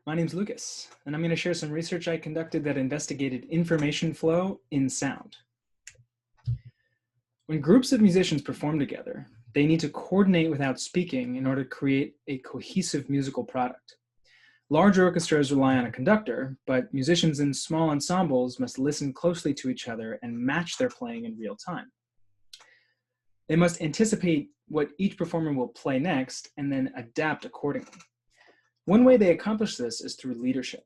My name's Lucas, and I'm going to share some research I conducted that investigated information flow in sound. When groups of musicians perform together, they need to coordinate without speaking in order to create a cohesive musical product. Large orchestras rely on a conductor, but musicians in small ensembles must listen closely to each other and match their playing in real time. They must anticipate what each performer will play next and then adapt accordingly. One way they accomplish this is through leadership.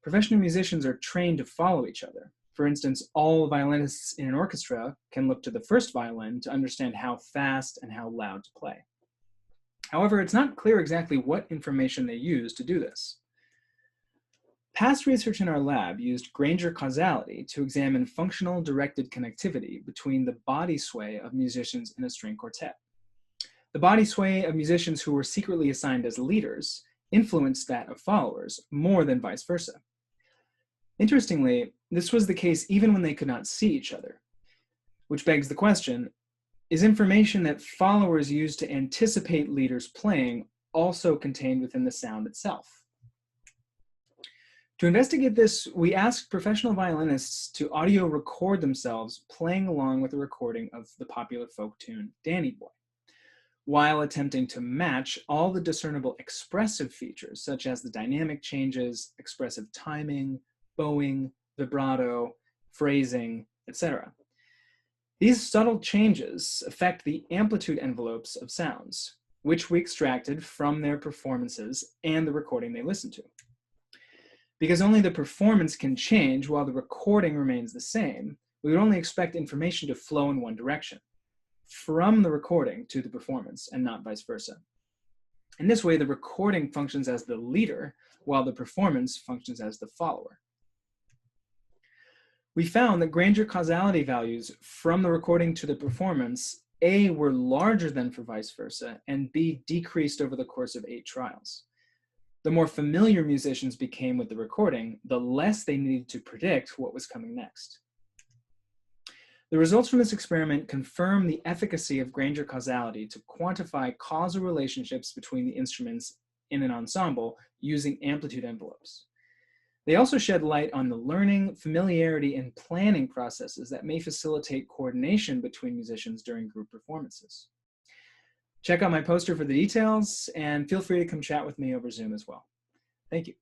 Professional musicians are trained to follow each other. For instance, all violinists in an orchestra can look to the first violin to understand how fast and how loud to play. However, it's not clear exactly what information they use to do this. Past research in our lab used Granger Causality to examine functional directed connectivity between the body sway of musicians in a string quartet. The body sway of musicians who were secretly assigned as leaders influenced that of followers more than vice versa. Interestingly, this was the case even when they could not see each other, which begs the question, is information that followers use to anticipate leaders playing also contained within the sound itself? To investigate this, we asked professional violinists to audio record themselves playing along with a recording of the popular folk tune Danny Boy, while attempting to match all the discernible expressive features, such as the dynamic changes, expressive timing, bowing, vibrato, phrasing, etc. These subtle changes affect the amplitude envelopes of sounds, which we extracted from their performances and the recording they listened to. Because only the performance can change while the recording remains the same, we would only expect information to flow in one direction, from the recording to the performance and not vice versa. In this way, the recording functions as the leader while the performance functions as the follower. We found that Granger causality values from the recording to the performance, A, were larger than for vice versa, and B, decreased over the course of 8 trials. The more familiar musicians became with the recording, the less they needed to predict what was coming next. The results from this experiment confirm the efficacy of Granger causality to quantify causal relationships between the instruments in an ensemble using amplitude envelopes. They also shed light on the learning, familiarity, and planning processes that may facilitate coordination between musicians during group performances. Check out my poster for the details, and feel free to come chat with me over Zoom as well. Thank you.